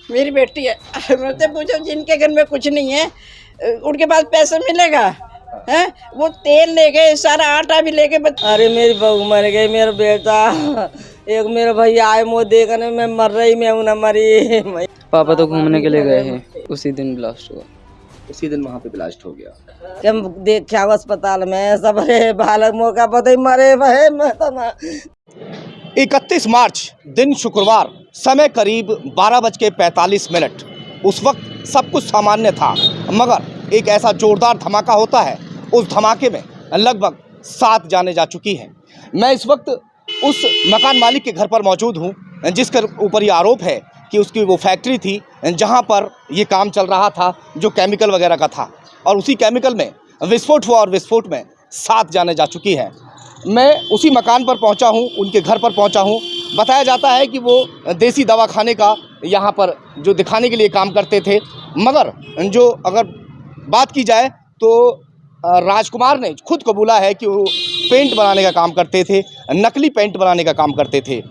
मेरी बेटी है। मुझसे पूछो जिनके घर में कुछ नहीं है उनके पास पैसा मिलेगा है? वो तेल ले गए, सारा आटा भी ले गए। अरे मेरी बहू मर गई, मेरा बेटा, एक मेरा भैया आए मुँह देखने, मैं मर रही, मैं हूं ना मरी। पापा तो घूमने के लिए गए हैं, उसी दिन ब्लास्ट हुआ। उसी दिन वहाँ पे ब्लास्ट हो गया। हम देखा अस्पताल में सब बालक मौका पता ही मरे भे, मैं तो 31 मार्च दिन शुक्रवार, समय करीब 12:45। उस वक्त सब कुछ सामान्य था, मगर एक ऐसा जोरदार धमाका होता है। उस धमाके में लगभग 7 जानें जा चुकी हैं। मैं इस वक्त उस मकान मालिक के घर पर मौजूद हूं, जिसके ऊपर ये आरोप है कि उसकी वो फैक्ट्री थी जहां पर ये काम चल रहा था, जो केमिकल वगैरह का था, और उसी केमिकल में विस्फोट हुआ और विस्फोट में 7 जानें जा चुकी हैं। मैं उसी मकान पर पहुंचा हूं, उनके घर पर पहुंचा हूं। बताया जाता है कि वो देसी दवाखाने का यहाँ पर जो दिखाने के लिए काम करते थे, मगर जो अगर बात की जाए तो राजकुमार ने खुद कबूला है कि वो पेंट बनाने का काम करते थे, नकली पेंट बनाने का काम करते थे।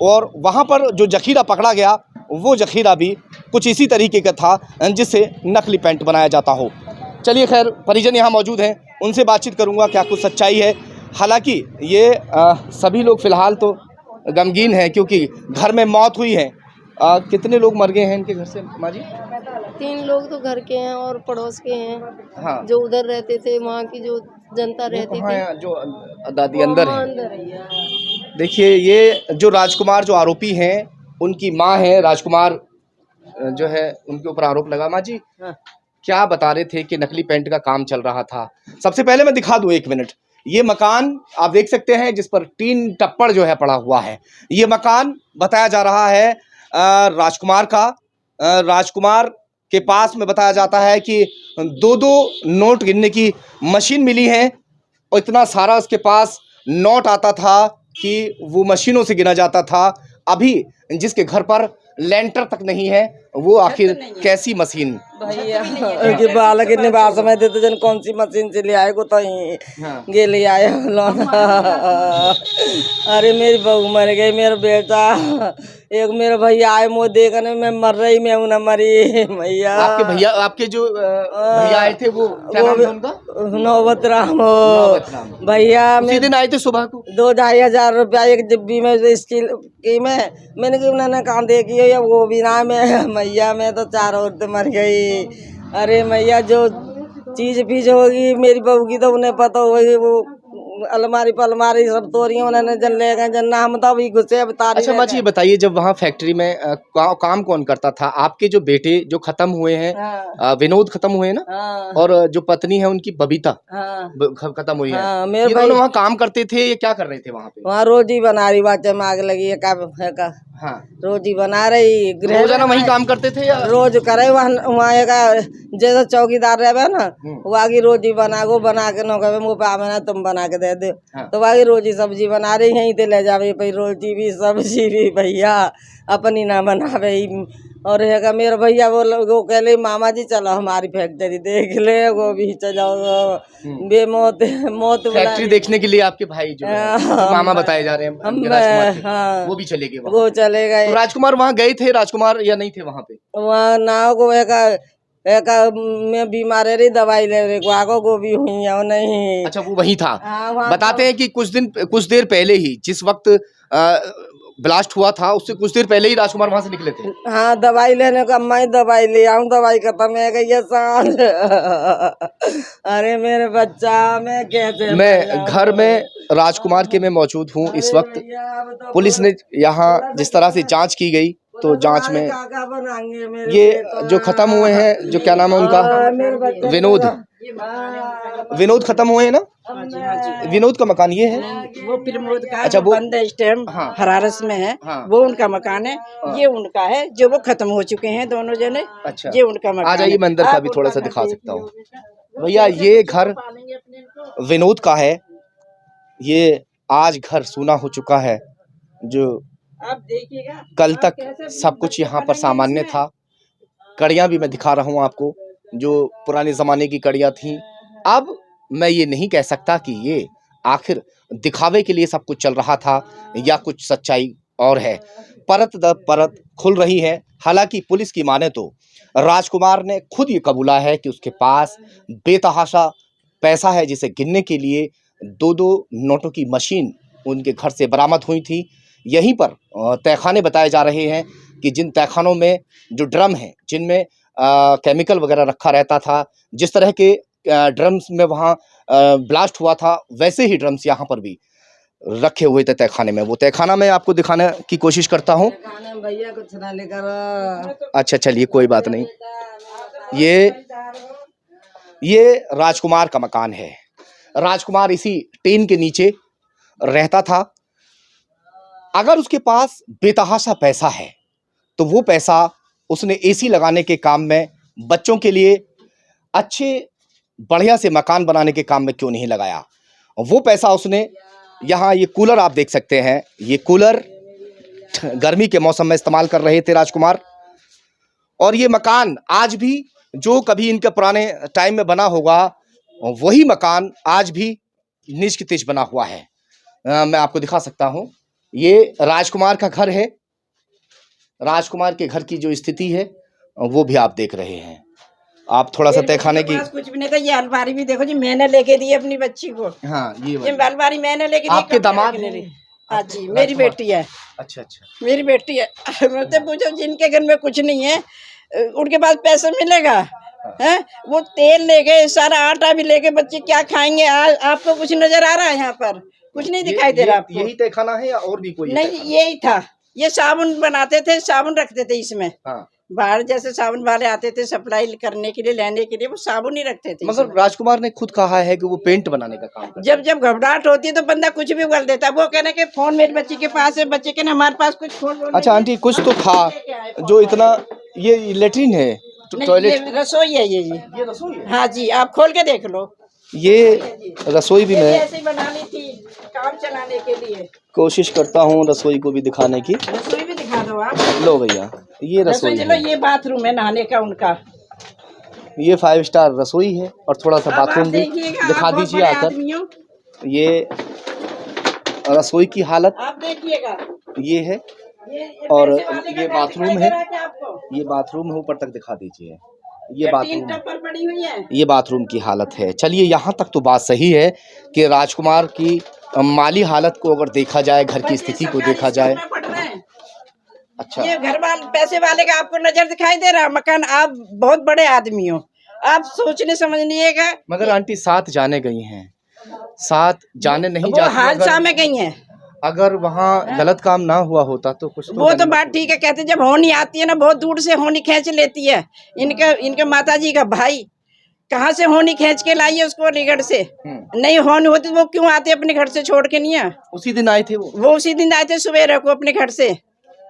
और वहाँ पर जो जखीरा पकड़ा गया, वो जखीरा भी कुछ इसी तरीके का था जिससे नकली पेंट बनाया जाता हो। चलिए खैर, परिजन यहाँ मौजूद हैं, उनसे बातचीत करूँगा, क्या कुछ सच्चाई है। हालांकि ये सभी लोग फ़िलहाल तो गमगीन हैं क्योंकि घर में मौत हुई है। कितने लोग मर गए हैं इनके घर से माँ जी? 3 लोग तो घर के हैं और पड़ोस के हैं। हाँ, जो उधर रहते थे, वहाँ की जो जनता रहती थी। हाँ, जो दादी अंदर हाँ, है। अंदर है। देखिए, ये जो राजकुमार जो आरोपी हैं, उनकी माँ है राजकुमार, जो है उनके ऊपर आरोप लगा। माँ जी, क्या बता रहे थे कि नकली पेंट का काम चल रहा था? सबसे पहले मैं दिखा दूं, 1 मिनट। ये मकान आप देख सकते हैं जिस पर टीन टप्पड़ जो है पड़ा हुआ है। ये मकान बताया जा रहा है राजकुमार का। राजकुमार के पास में बताया जाता है कि 2-2 नोट गिनने की मशीन मिली है, और इतना सारा उसके पास नोट आता था कि वो मशीनों से गिना जाता था। अभी जिसके घर पर लेंटर तक नहीं है, वो आखिर कैसी मशीन? भैया कि बालक इतने बार समय देते जन कौन सी मशीन से ले आए को तो गे ले आए अरे मेरी बहू मर गई, मेरा बेटा, एक मेरा भैया आए मुँह देखने, मैं मर रही, मैं हूं ना मरी। भैया आपके भैया, आपके जो भैया आए थे, वो क्या नाम था उनका? नौबत राम नौबत राम। भैया। उसी दिन आए थे सुबह को। 2-2.5 रुपया एक डिब्बी में स्टील की में मैंने कि उन्होंने कहाँ देखी है, वो भी ना में मैया, में तो 4 औरतें मर गई। अरे मैया, जो चीज पीज होगी मेरी बहू की तो उन्हें पता होगी, वो अलमारी पर अलमारी सब तोड़ी उन्होंने, जन ले गए, जन हम तो अभी गुस्से अब तारी। अच्छा माँ जी, बताइए, जब वहाँ फैक्ट्री में काम कौन करता था? आपके जो बेटे जो खत्म हुए हैं, हाँ, विनोद खत्म हुए ना, हाँ, और जो पत्नी है उनकी बबीता हाँ, खत्म हुई है, हाँ, मेरे ये भाई दोनों वहाँ काम करते थे, ये क्या कर रहे थे वहाँ पे? वहाँ रोटी बना रही, बाटे में आग लगी है का हाँ, रोटी बना रही, रोजाना वहीं काम करते थे या? रोज करे वहाँ का जैसे चौकीदार रहे ना, वो आगे रोटी बना के नौकर मुँह पे आवे ना, तुम बना के दे दो। हाँ। तो आगे रोटी सब्जी बना रही यहीं ते ले जावे, भाई रोटी भी सब्जी भी भैया अपनी ना बनावे। और है मेरा भैया वो कहले मामा जी चलो हमारी फैक्ट्री देख ले, वो भी चलो बेमौत मौत फैक्ट्री देखने के लिए आपके भाई जो है, जो मामा बताए जा रहे हैं, राजकुमार के, हाँ, वो भी चले गए वहाँ। वो चले गए। तो राजकुमार वहाँ गए थे, राजकुमार या नहीं थे वहाँ पे? वहाँ नाव को एक मैं बीमार रही, दवाई ले रही को आगो को भी हुई है नहीं। अच्छा, वो वहीं था। हाँ, वहाँ बताते हैं कि कुछ देर पहले ही, जिस वक्त ब्लास्ट हुआ था, उससे कुछ देर पहले ही राजकुमार वहां से निकले थे। हाँ, दवाई लेने का, मैं दवाई ले आऊँ, दवाई खत्म है गई है साल। अरे मेरे बच्चा, मैं कैसे, मैं घर में राजकुमार के में मौजूद हूँ इस वक्त। पुलिस ने यहाँ जिस तरह से जांच की गई, तो जांच में ये जो खत्म हुए हैं, जो क्या नाम है उनका, विनोद खत्म हुए हैं ना? विनोद का मकान ये है? वो प्रमोद का अच्छा, वो बंद स्टैम्प हाँ, हरारस में है। हाँ, वो उनका मकान है। ये उनका है जो वो खत्म हो चुके हैं दोनों जने। अच्छा, ये उनका मकान आ जाइए, मैं अंदर का भी थोड़ा सा दिखा सकता हूँ। भैया, ये घर विनोद का है। ये आज घर सूना हो चुका है। जो आप देखिएगा, कल तक सब कुछ यहाँ पर सामान्य था। कड़ियाँ भी मैं दिखा रहा हूँ आपको, जो पुराने ज़माने की कड़ियाँ थीं। अब मैं ये नहीं कह सकता कि ये आखिर दिखावे के लिए सब कुछ चल रहा था या कुछ सच्चाई और है। परत दर परत खुल रही है। हालांकि पुलिस की माने तो राजकुमार ने खुद ये कबूला है कि उसके पास बेतहाशा पैसा है, जिसे गिनने के लिए दो दो नोटों की मशीन उनके घर से बरामद हुई थी। यहीं पर तहखाने बताए जा रहे हैं कि जिन तहखानों में जो ड्रम हैं, जिनमें केमिकल वगैरह रखा रहता था, जिस तरह के ड्रम्स में वहाँ ब्लास्ट हुआ था, वैसे ही ड्रम्स यहाँ पर भी रखे हुए थे तहखाने में। वो तहखाना मैं आपको दिखाने की कोशिश करता हूँ। खाने में भैया कुछ ना लेकर अच्छा चलिए, कोई बात नहीं। ये राजकुमार का मकान है। राजकुमार इसी टीन के नीचे रहता था। अगर उसके पास बेतहाशा पैसा है तो वो पैसा उसने एसी लगाने के काम में, बच्चों के लिए अच्छे बढ़िया से मकान बनाने के काम में क्यों नहीं लगाया। वो पैसा उसने यहाँ, ये कूलर आप देख सकते हैं, ये कूलर गर्मी के मौसम में इस्तेमाल कर रहे थे राजकुमार। और ये मकान आज भी, जो कभी इनके पुराने टाइम में बना होगा, वही मकान आज भी नीच की तिच बना हुआ है। मैं आपको दिखा सकता हूँ। ये राजकुमार का घर है। राजकुमार के घर की जो स्थिति है वो भी आप देख रहे हैं। आप थोड़ा सा तहखाने की, कुछ भी नहीं था। ये अलमारी भी देखो जी, मैंने लेके दी अपनी बच्ची को। हाँ ये अलमारी मैंने लेके दी। आपके दामाद ने हैं? हाँ जी, मेरी बेटी है। अच्छा अच्छा। मेरी बेटी है। मुझसे पूछो, जिनके घर में कुछ नहीं है, उनके पास पैसा मिलेगा है? वो तेल ले गए, सारा आटा भी ले गए। बच्चे क्या खाएंगे? आपको कुछ नजर आ रहा है? यहाँ पर कुछ नहीं दिखाई दे रहा आपको? यही तहखाना है या और भी कोई? नहीं, यही था। ये साबुन बनाते थे, साबुन रखते थे इसमें। हाँ। बाहर जैसे साबुन वाले आते थे सप्लाई करने के लिए, लेने के लिए, वो साबुन ही रखते थे। मगर राजकुमार ने खुद कहा है कि वो पेंट बनाने का काम करता जब जब घबराहट होती है तो बंदा कुछ भी बोल देता है। वो कहना कि फोन मेरी बच्ची के पास है, बच्चे कहना हमारे पास कुछ फोन। है। अच्छा आंटी, कुछ तो था जो इतना, ये लेटरिन है, टॉयलेट, रसोई है ये रसोई है। हाँ जी, आप खोल के देख लो। ये रसोई भी मैं ऐसे ही बनानी थी काम चलाने के लिए। कोशिश करता हूँ रसोई को भी दिखाने की। रसोई भी दिखा दो आप। लो भैया, ये रसोई चलो, है। ये बाथरूम है नहाने का उनका। ये 5 स्टार रसोई है और थोड़ा सा अब आप बाथरूम भी देखिएगा, दिखा आप बहुत दीजिए बड़े आकर। आदमी हो। ये रसोई की हालत आप देखिएगा। ये है। ये और पैसे वाले का ये घर बाथरूम दिखाई दे है। रहा क्या आपको? ये बाथरूम है, ऊपर तक दिखा दीजिए। ये तीन बाथरूम, टप्पर पड़ी हुई है। ये बाथरूम की हालत है। चलिए, यहाँ तक तो बात सही है कि राजकुमार की माली हालत को अगर देखा जाए, घर की स्थिति को देखा जाए। अच्छा, ये घर वाले पैसे वाले का आपको नजर दिखाई दे रहा मकान? आप बहुत बड़े आदमी हो, आप सोचने समझने का। मगर आंटी 7 जाने गई हैं, 7 जाने नहीं वो जाती। हादसा में गई हैं। अगर वहाँ गलत काम ना हुआ होता तो कुछ तो वो तो बात ठीक है। कहते जब होनी आती है ना, बहुत दूर से होनी खींच लेती है। इनके माताजी का भाई कहाँ से होनी खींच के लाई है उसको अलीगढ़ से। नहीं होनी होती तो वो क्यों आते अपने घर से छोड़ के? नहीं है, उसी दिन आए थे वो उसी दिन आए थे सवेरे को अपने घर से।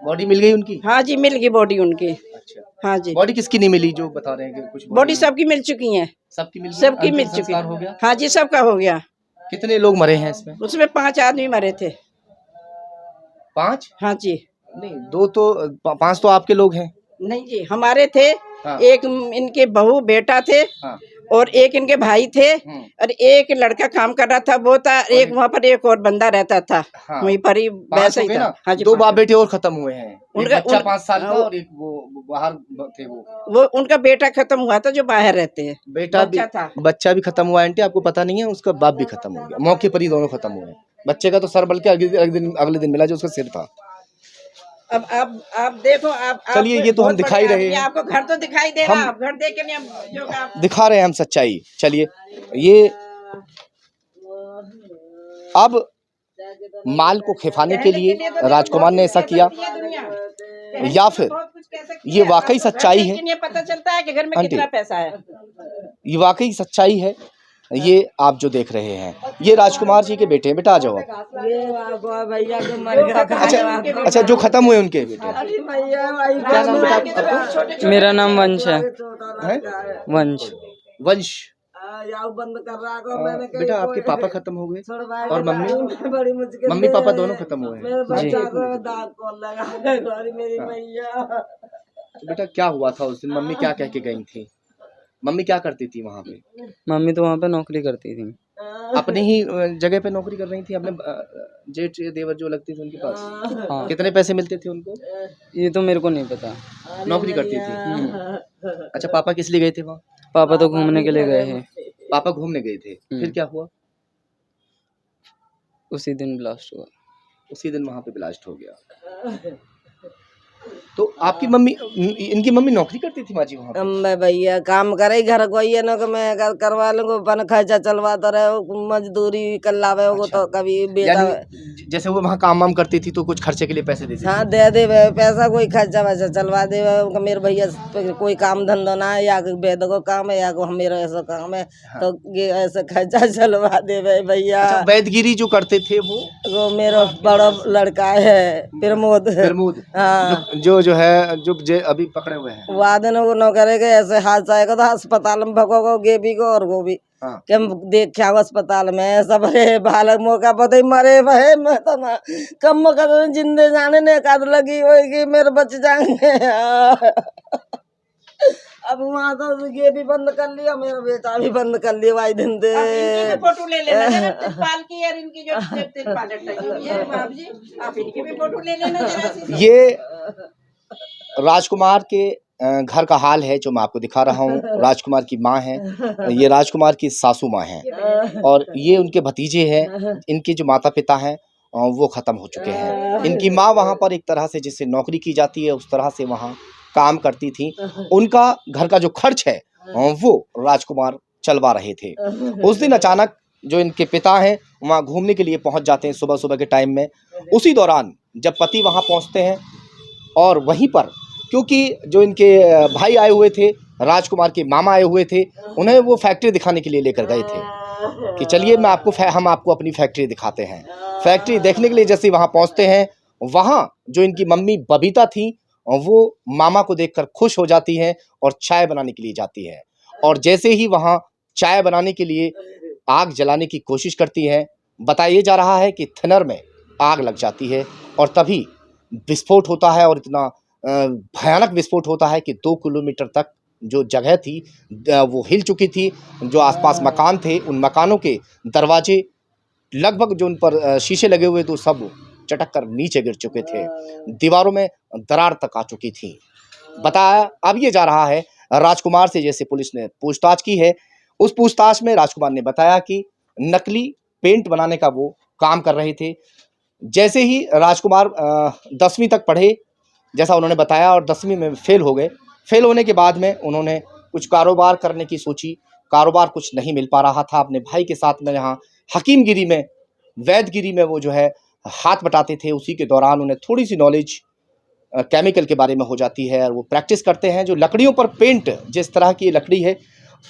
बॉडी मिल गई उनकी? हाँ जी, मिल गई बॉडी उनकी। अच्छा, हाँ जी, बॉडी किसकी नहीं मिली जो बता रहे हैं कि कुछ बॉडी सबकी मिल चुकी है। सबकी मिल गई? सबकी मिल अंतिम चुकी संस्कार हो गया? हाँ जी, सबका हो गया। कितने लोग मरे हैं इसमें? उसमें 5 आदमी मरे थे। 5? हाँ जी। नहीं, 2 तो 5 तो आपके लोग हैं। नहीं जी, हमारे थे। हाँ। एक इनके बहू बेटा थे। हाँ। और एक इनके भाई थे। और एक लड़का काम कर रहा था, वो था। एक वहाँ पर एक और बंदा रहता था। हाँ। वहीं पर ही 5 वैसा हो ही गए था। ना? हाँ जी, 2 बाप बेटे और खत्म हुए हैं। एक उनका- बच्चा उन- 5 साल का वो- और एक वो बाहर थे। वो उनका बेटा खत्म हुआ था जो बाहर रहते हैं। बेटा भी, बच्चा था। बच्चा भी खत्म हुआ आंटी, आपको पता नहीं है? उसका बाप भी खत्म हो गया मौके पर ही, दोनों खत्म हुए हैं। बच्चे का तो सर बल्कि अगले दिन मिला जो उसका सिर था। अब आप देखो। आप चलिए, ये तो हम दिखाई रहे हैं। आपको घर तो दिखाई दे रहा, हम- आप घर देख के नहीं जो आप दिखा रहे हैं हम सच्चाई। चलिए, ये अब माल को खिफाने के लिए राजकुमार ने ऐसा किया, या फिर ये वाकई सच्चाई है? ये पता चलता है कि घर में आंटी, कितना पैसा है। ये वाकई सच्चाई है? ये आप जो देख रहे हैं, ये राजकुमार जी के बेटे हैं। बेटा आ जाओ आप। ये भैया जो मर गया। अच्छा, जो खत्म हुए उनके बेटे। अरे भैया भाई क्या नाम बेटा आपका? मेरा नाम वंश है। हैं? वंश। वंश। याव बंद कर रहा को मैंने कहीं बेटा, आपके पापा खत्म हो गए छुड़वाया और मम्मी? बड़ी मुश्किल मम्मी पापा दोनों खत्म हुए मेरे हैं। जी। बच्चा को दाग कौन लगा मेरी भैया। तो बेटा, क्या हुआ था उस दिन? मम्मी क्या कह के गई थी? मम्मी क्या करती थी वहाँ पे? मम्मी तो वहाँ पे नौकरी करती थी। अपने ही जगह पे नौकरी कर रही थी, अपने जेठ या देवर जो लगती थी उनके पास? हाँ। कितने पैसे मिलते थे उनको? ये तो मेरे को नहीं पता। नौकरी करती थी। अच्छा, पापा किस लिए गए थे वहाँ? पापा तो घूमने के लिए गए हैं। पापा घूमने गए थे, फिर क्या हुआ? उसी दिन ब्लास्ट हुआ। उसी दिन वहाँ पे ब्लास्ट हो गया। तो आपकी मम्मी, इनकी मम्मी नौकरी करती थी माँ जी वहाँ पे? मैं भैया काम करे घर को ये ना कि मैं करवा लूंगा, अपन खर्चा चलवाता रहे, मजदूरी कर लावे वो तो कभी बेटा। यानी जैसे वो वहाँ काम वाम करती थी तो कुछ खर्चे के लिए पैसे देती थी? हाँ दे दे पैसा, कोई खर्चा वैसा चलवा दे। मेरे भैया कोई काम धंधा ना है, या वेद को काम है या मेरा ऐसा काम है। हाँ। तो ये ऐसा खर्चा चलवा दे भैया। अच्छा, वैदगिरी जो करते थे वो मेरा बड़ा लड़का है प्रमोद। हाँ, जो है जो अभी पकड़े हुए हैं, वादन वो न करेगा ऐसे हादसा आएगा तो अस्पताल में भगोगा, गेबी को और वो भी। हाँ। कि हम देख अस्पताल में सब बालक मौका पता ही मरे भाई, मैं तो ना कम कर जिंदे जाने ने काद लगी होगी मेरे बच जाएंगे। अब वहाँ तो ये भी बंद कर लिया, मेरा बेटा भी बंद कर लिया भाई दिन दे। फोटो ले लेना जरा तिरपाल की, और इनकी जो तिरपाल लटकी हुई है बाबू जी, आप इनकी भी फोटो ले लेना जरा सी। ये राजकुमार के घर का हाल है जो मैं आपको दिखा रहा हूँ। राजकुमार की माँ है, ये राजकुमार की सासू माँ है, और ये उनके भतीजे हैं। इनके जो माता पिता हैं वो ख़त्म हो चुके हैं। इनकी माँ वहाँ पर एक तरह से जिससे नौकरी की जाती है उस तरह से वहाँ काम करती थी। उनका घर का जो खर्च है वो राजकुमार चलवा रहे थे। उस दिन अचानक जो इनके पिता हैं वहाँ घूमने के लिए पहुँच जाते हैं सुबह सुबह के टाइम में। उसी दौरान जब पति वहाँ पहुँचते हैं और वहीं पर, क्योंकि जो इनके भाई आए हुए थे, राजकुमार के मामा आए हुए थे, उन्हें वो फैक्ट्री दिखाने के लिए लेकर गए थे कि चलिए मैं हम आपको अपनी फैक्ट्री दिखाते हैं। फैक्ट्री देखने के लिए जैसे वहाँ पहुँचते हैं, वहाँ जो इनकी मम्मी बबीता थी वो मामा को देखकर खुश हो जाती हैं और चाय बनाने के लिए जाती है। और जैसे ही वहाँ चाय बनाने के लिए आग जलाने की कोशिश करती हैं, बताया जा रहा है कि थिनर में आग लग जाती है और तभी विस्फोट होता है, और इतना भयानक विस्फोट होता है कि 2 किलोमीटर तक जो जगह थी वो हिल चुकी थी। जो आसपास मकान थे उन मकानों के दरवाजे लगभग जो उन पर शीशे लगे हुए थे सब चटक कर नीचे गिर चुके थे, दीवारों में दरार तक आ चुकी थी। बताया अब ये जा रहा है राजकुमार से, जैसे पुलिस ने पूछताछ की है, उस पूछताछ में राजकुमार ने बताया कि नकली पेंट बनाने का वो काम कर रहे थे। जैसे ही राजकुमार 10वीं तक पढ़े जैसा उन्होंने बताया, और 10वीं में फेल हो गए। फेल होने के बाद में उन्होंने कुछ कारोबार करने की सोची, कारोबार कुछ नहीं मिल पा रहा था। अपने भाई के साथ में यहाँ हकीमगिरी में, वैदगिरी में वो जो है हाथ बटाते थे। उसी के दौरान उन्हें थोड़ी सी नॉलेज केमिकल के बारे में हो जाती है और वो प्रैक्टिस करते हैं। जो लकड़ियों पर पेंट, जिस तरह की लकड़ी है,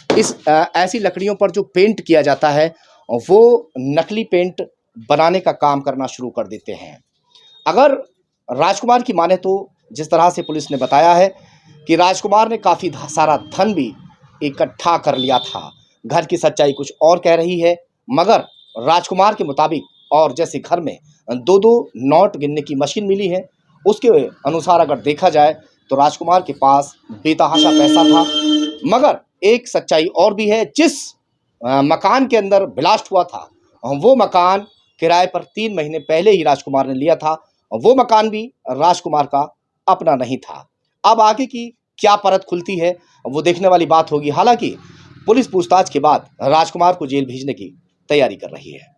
इस ऐसी लकड़ियों पर जो पेंट किया जाता है वो नकली पेंट बनाने का काम करना शुरू कर देते हैं। अगर राजकुमार की माने तो जिस तरह से पुलिस ने बताया है कि राजकुमार ने काफ़ी सारा धन भी इकट्ठा कर लिया था। घर की सच्चाई कुछ और कह रही है, मगर राजकुमार के मुताबिक, और जैसे घर में 2-2 नोट गिनने की मशीन मिली है, उसके अनुसार अगर देखा जाए तो राजकुमार के पास बेतहाशा पैसा था। मगर एक सच्चाई और भी है, जिस मकान के अंदर ब्लास्ट हुआ था वो मकान किराए पर 3 महीने पहले ही राजकुमार ने लिया था। वो मकान भी राजकुमार का अपना नहीं था। अब आगे की क्या परत खुलती है वो देखने वाली बात होगी। हालांकि पुलिस पूछताछ के बाद राजकुमार को जेल भेजने की तैयारी कर रही है।